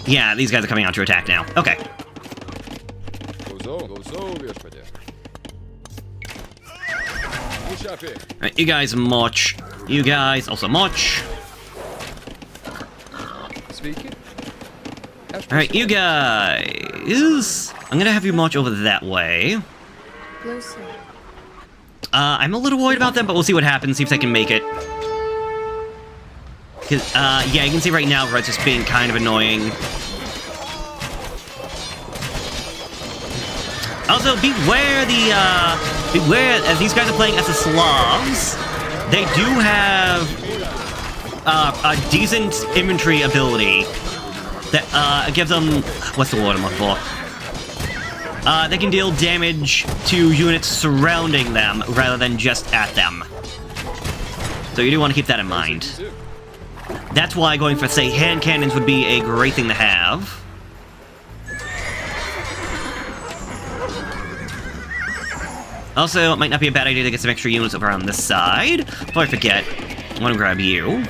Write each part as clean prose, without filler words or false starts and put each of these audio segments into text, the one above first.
Yeah, these guys are coming out to attack now. Okay. Alright, you guys march. You guys also march. Alright, you guys... I'm gonna have you march over that way. I'm a little worried about them, but we'll see what happens, see if they can make it. Cause, yeah, you can see right now Red's just being kind of annoying. Also, beware as these guys are playing as the Slavs, they do have a decent infantry ability that gives them, what's the word I'm looking for? They can deal damage to units surrounding them rather than just at them. So you do want to keep that in mind. That's why going for, say, hand cannons would be a great thing to have. Also, it might not be a bad idea to get some extra units over on this side. Before I forget, I want to grab you.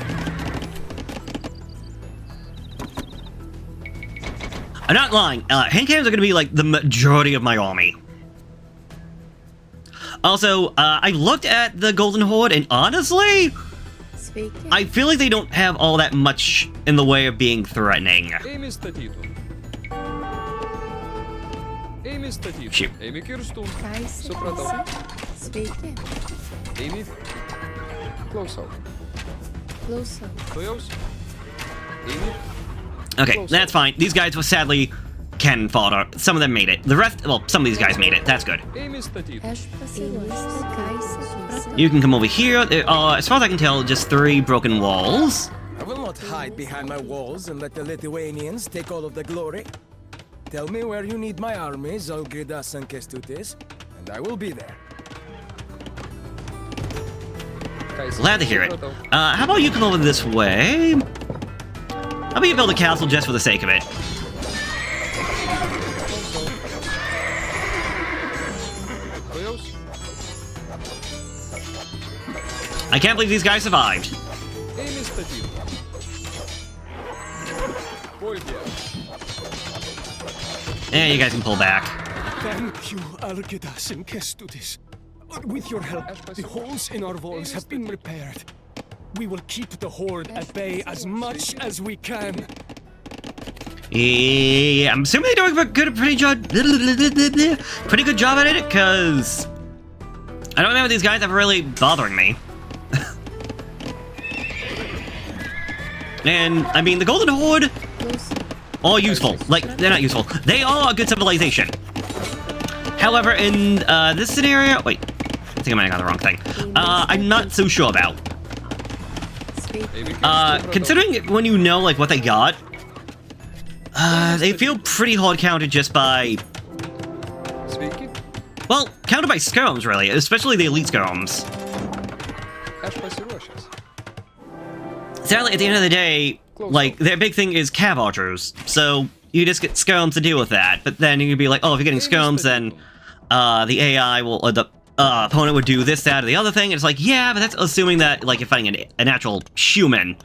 I'm not lying. Hand cannons are going to be, like, the majority of my army. Also, I looked at the Golden Horde, and honestly, I feel like they don't have all that much in the way of being threatening. Shoot. Okay, that's fine. These guys were sadly cannon fodder. Some of them made it. The rest, well, some of these guys made it. That's good. You can come over here. There are, as far as I can tell, just 3 broken walls. I will not hide behind my walls and let the Lithuanians take all of the glory. Tell me where you need my armies, Algirdas and Kestutis, and I will be there. Glad to hear it. How about you come over this way? How about you build a castle just for the sake of it? I can't believe these guys survived. And you guys can pull back. Thank you, Algirdas and Kestutis. With your help, the holes in our walls have been repaired. We will keep the Horde at bay as much as we can. Yeah, I'm assuming they're doing a pretty good job at it, because I don't remember these guys ever really bothering me. And, I mean, the Golden Horde, all useful. Like, they're not useful. They are a good civilization. However, in this scenario... Wait, I think I might have got the wrong thing. I'm not so sure about. Considering when you know, like, what they got, they feel pretty hard counted just by... Well, counted by skirms, really. Especially the elite skirms. Sadly, at the end of the day, like, their big thing is cav archers, so you just get skirms to deal with that. But then you could be like, oh, if you're getting skirms, then the AI will, the opponent would do this, that, or the other thing. And it's like, yeah, but that's assuming that, like, you're fighting an actual human.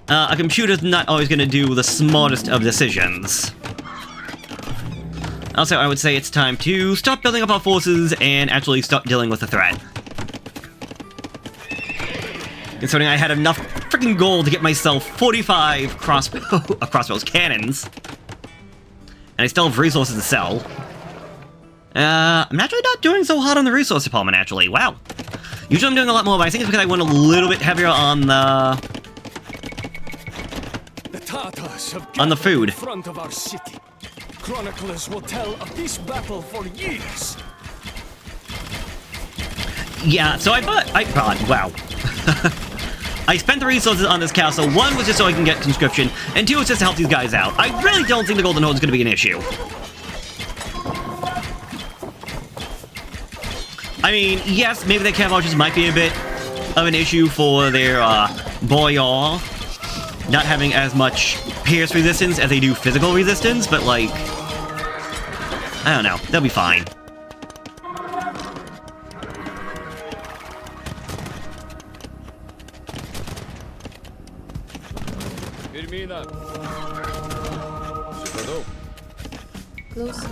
A computer's not always going to do the smartest of decisions. Also, I would say it's time to stop building up our forces and actually start dealing with the threat. Considering I had enough freaking gold to get myself 45 crossbows cannons. And I still have resources to sell. I'm actually not doing so hot on the resource department, actually. Wow. Usually I'm doing a lot more, but I think it's because I went a little bit heavier on the Tatars have on the food. in front of our city. Chroniclers will tell of this battle for years. Yeah, so wow. I spent the resources on this castle. 1 was just so I can get conscription, and 2 was just to help these guys out. I really don't think the Golden Horde is going to be an issue. I mean, yes, maybe the cav archers might be a bit of an issue for their boyar not having as much pierce resistance as they do physical resistance, but like, I don't know, they'll be fine. Closer.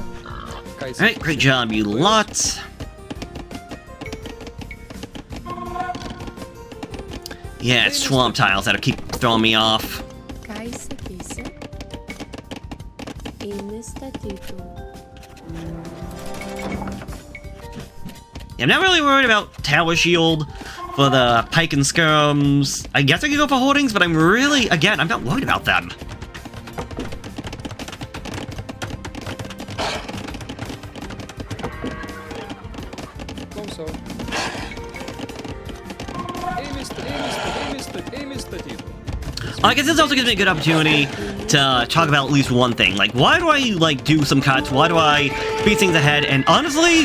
Alright, great job, you lot. Yeah, it's swamp tiles that'll keep throwing me off. Caixa, pisa. Inestatuto. Yeah, I'm not really worried about Tower Shield for the Pike and Skirms. I guess I could go for Hoardings, but I'm really, again, I'm not worried about them. I guess this also gives me a good opportunity to talk about at least one thing. Like, why do I, like, do some cuts? Why do I speed things ahead? And honestly,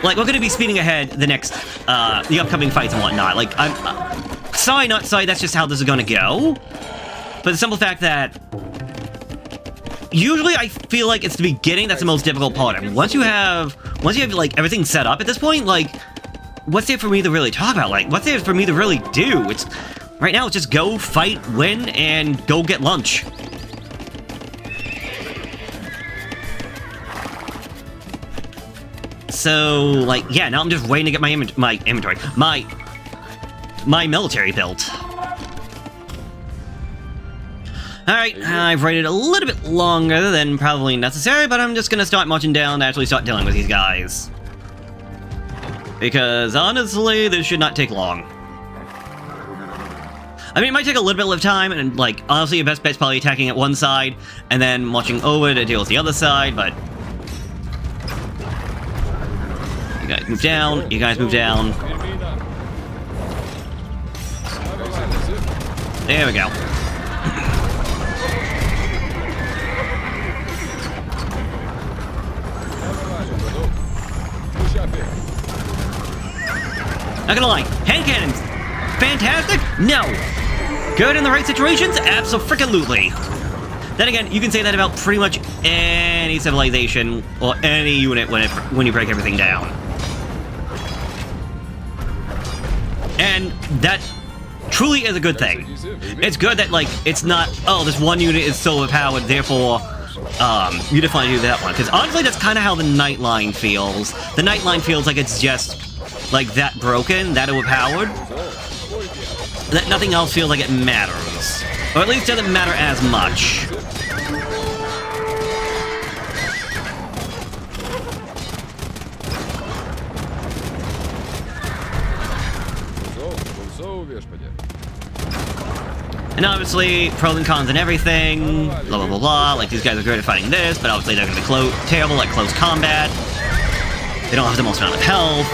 like, we're going to be speeding ahead the next, the upcoming fights and whatnot. Like, I'm sorry, not sorry, that's just how this is going to go. But the simple fact that usually I feel like it's the beginning that's the most difficult part. I mean, once you have, like, everything set up at this point, like, what's there for me to really talk about? Like, what's there for me to really do? It's... Right now, it's just go, fight, win, and go get lunch. So, like, yeah, now I'm just waiting to get my inventory. My military built. Alright, I've waited a little bit longer than probably necessary, but I'm just gonna start marching down to actually start dealing with these guys. Because, honestly, this should not take long. I mean, it might take a little bit of time, and, like, honestly, your best bet's probably attacking at one side, and then marching over to deal with the other side, but... You guys move down, you guys move down. There we go. Not gonna lie, hand cannons, fantastic? No. Good in the right situations? Abso-freaking-lutely. Then again, you can say that about pretty much any civilization or any unit when you break everything down. And that truly is a good thing. It's good that, like, it's not, oh, this one unit is so overpowered, therefore, you define to do that one. Because honestly, that's kind of how the Nightline feels. The Nightline feels like it's just, like, that broken, that overpowered. That nothing else feels like it matters. Or at least doesn't matter as much. And obviously, pros and cons and everything, blah blah blah blah, like these guys are great at fighting this, but obviously they're gonna be terrible at close combat. They don't have the most amount of health.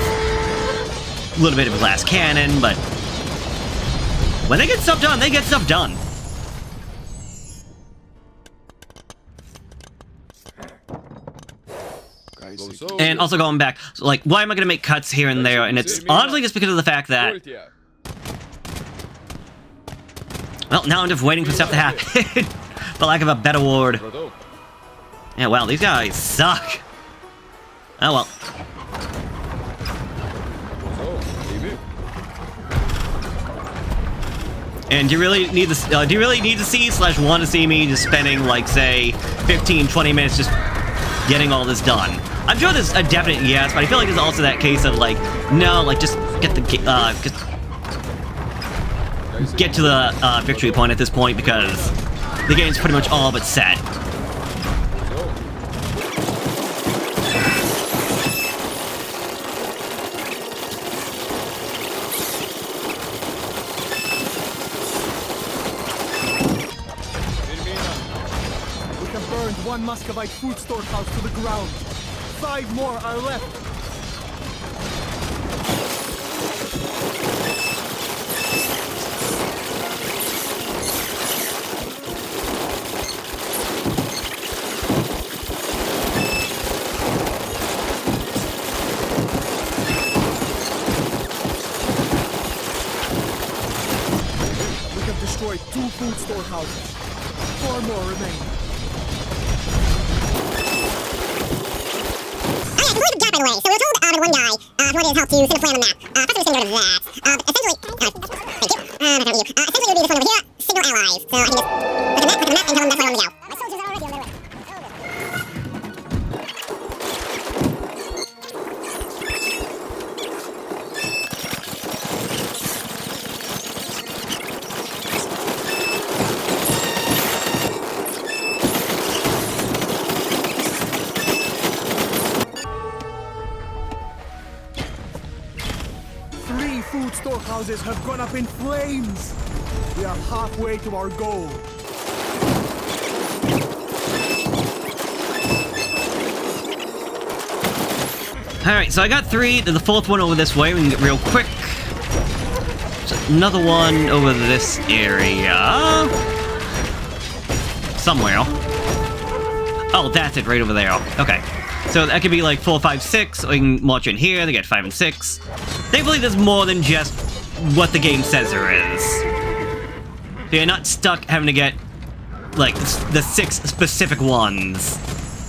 A little bit of a glass cannon, but when they get stuff done, they get stuff done. And also going back, so like, why am I going to make cuts here and there? And it's honestly just because of the fact that... Well, now I'm just waiting for stuff to happen. For lack of a better word. Yeah, wow, these guys suck. Oh well. And do you really need to see/want to see me just spending, like, say, 15-20 minutes just getting all this done? I'm sure there's a definite yes, but I feel like there's also that case of, like, no, like, just get the get to the victory point at this point, because the game's pretty much all but set. One Muscovite food storehouse to the ground. 5 more are left. We have destroyed 2 food storehouses. 4 more remain. By the way, so we're told by one guy who wanted his help to send a plan on the map. First we're going to go to that. Essentially, thank you. Essentially it would be this one over here, signal allies. So I can just look at the map and tell them that's where I want to go. My soldiers are already on their way. storehouses have gone up in flames. We are halfway to our goal. Alright, so I got 3. The fourth one over this way. We can get real quick. So another one over this area. Somewhere. Oh, that's it, right over there. Okay. So that could be like 4, 5, 6, or you can watch it here, they get 5 and 6. Thankfully, there's more than just what the game says there is. So you're not stuck having to get, like, the 6 specific ones,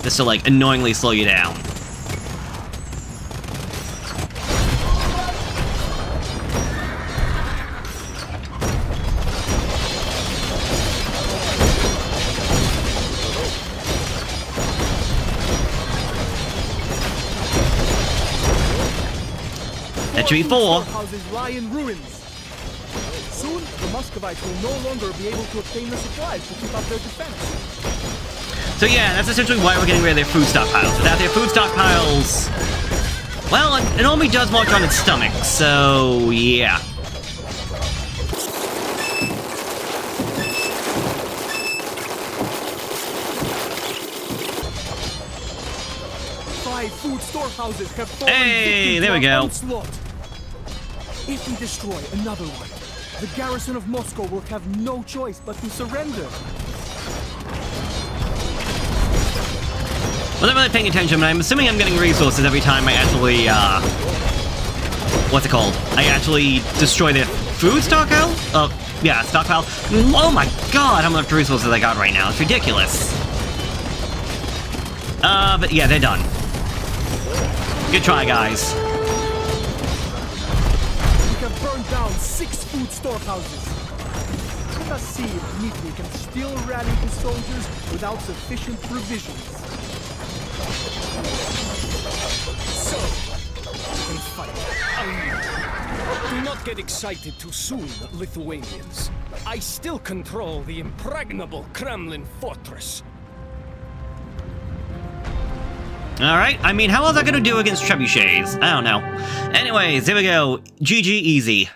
just to, like, annoyingly slow you down. That should be 4. Houses lie in ruins. Soon, the Muscovites will no longer be able to obtain the supplies to keep up their defense. So yeah, that's essentially why we're getting rid of their food stockpiles. Without their food stockpiles, well, an army does march on its stomach, so yeah. Five food storehouses have fallen Hey, victim there to we our go. onslaught. If we destroy another one, the garrison of Moscow will have no choice but to surrender. Well, I'm not really paying attention, but I'm assuming I'm getting resources every time I actually, what's it called? I actually destroy their food stockpile? Yeah, stockpile. Oh my god, how much resources I got right now. It's ridiculous. But yeah, they're done. Good try, guys. We have burned down 6 food storehouses. Let us see if Dmitri can still rally his soldiers without sufficient provisions. So, we fight. Do not get excited too soon, Lithuanians. I still control the impregnable Kremlin fortress. Alright, I mean, how was I gonna do against trebuchets? I don't know. Anyways, here we go. GG easy.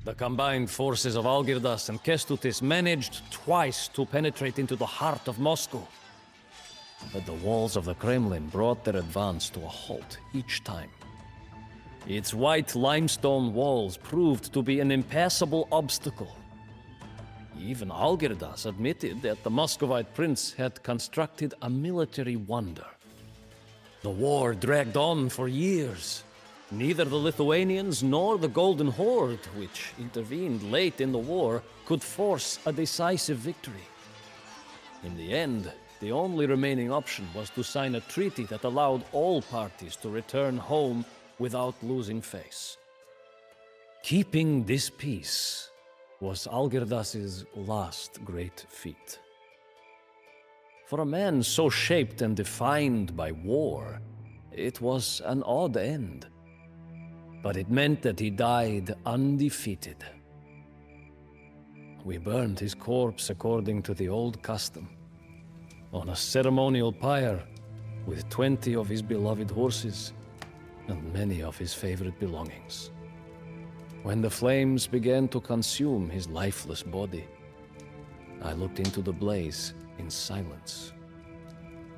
The combined forces of Algirdas and Kestutis managed twice to penetrate into the heart of Moscow. But the walls of the Kremlin brought their advance to a halt each time. Its white limestone walls proved to be an impassable obstacle. Even Algirdas admitted that the Muscovite prince had constructed a military wonder. The war dragged on for years. Neither the Lithuanians nor the Golden Horde, which intervened late in the war, could force a decisive victory. In the end, the only remaining option was to sign a treaty that allowed all parties to return home without losing face. Keeping this peace was Algirdas's last great feat. For a man so shaped and defined by war, it was an odd end. But it meant that he died undefeated. We burned his corpse according to the old custom, on a ceremonial pyre with 20 of his beloved horses and many of his favorite belongings. When the flames began to consume his lifeless body, I looked into the blaze in silence.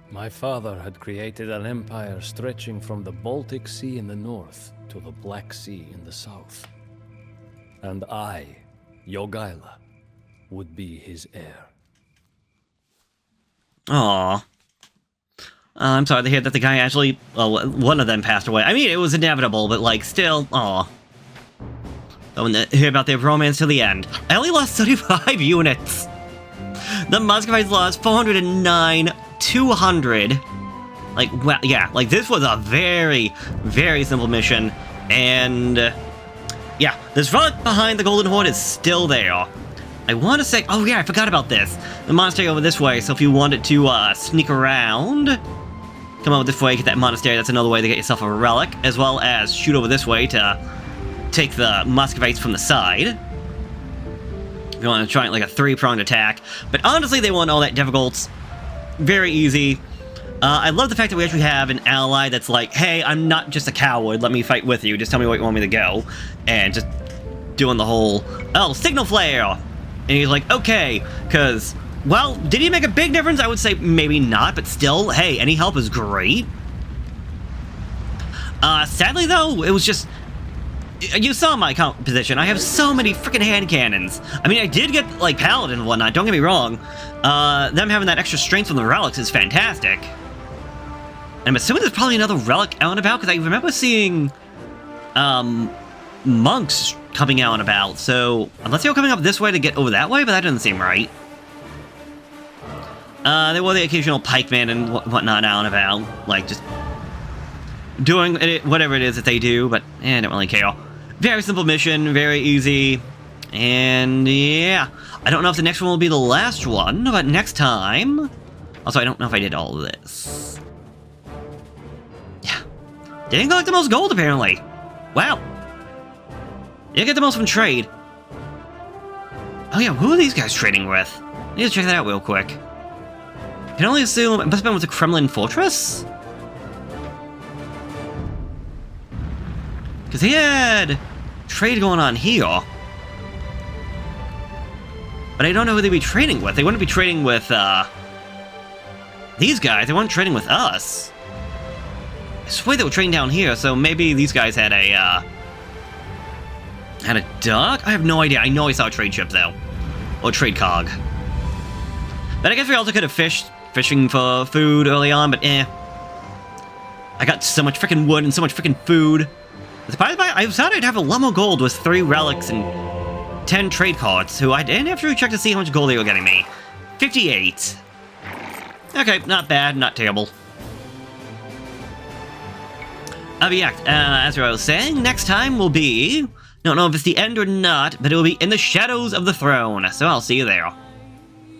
My father had created an empire stretching from the Baltic Sea in the north to the Black Sea in the south. And I, Jogaila, would be his heir. Aww. I'm sorry to hear that the guy actually, well, one of them passed away. I mean, it was inevitable, but, like, still, aw. I want to hear about their romance to the end. I only lost 35 units. The Muscovites lost 409, 200. Like, well, yeah, like, this was a very, very simple mission. And, yeah, this front behind the Golden Horde is still there. I want to say, oh yeah, I forgot about this. The monastery over this way, so if you wanted to, sneak around, come over this way, get that monastery, that's another way to get yourself a relic, as well as shoot over this way to take the Muscovites from the side. If you want to try like a 3-pronged attack. But honestly, they weren't all that difficult. Very easy. I love the fact that we actually have an ally that's like, hey, I'm not just a coward, let me fight with you, just tell me where you want me to go. And just doing the whole, oh, signal flare! And he's like, okay, because, well, did he make a big difference? I would say maybe not, but still, hey, any help is great. Sadly though, it was just, you saw my position. I have so many freaking hand cannons. I mean, I did get, like, paladin and whatnot, don't get me wrong. Them having that extra strength from the relics is fantastic. And I'm assuming there's probably another relic out and about, because I remember seeing, monks coming out and about, so unless they were coming up this way to get over that way, but that doesn't seem right. There were the occasional pikemen and whatnot out and about, like, just doing whatever it is that they do, but I don't really care. Very simple mission, very easy, and yeah. I don't know if the next one will be the last one, but next time... Also, I don't know if I did all of this. Yeah. Didn't collect the most gold, apparently. Wow. Didn't get the most from trade. Oh yeah, who are these guys trading with? I need to check that out real quick. Can only assume it must have been with the Kremlin Fortress? Because he had trade going on here. But I don't know who they'd be trading with. They wouldn't be trading with, these guys. They weren't trading with us. I swear they were trading down here, so maybe these guys had a dock? I have no idea. I know I saw a trade ship, though. Or trade cog. But I guess we also could have fishing for food early on, but I got so much freaking wood and so much freaking food. I thought I'd have a lot more gold with 3 relics and 10 trade cards, who I didn't have to check to see how much gold they were getting me. 58. Okay, not bad, not terrible. But yeah, as I was saying, next time will be... Don't know if it's the end or not, but it will be in the Shadows of the Throne, so I'll see you there.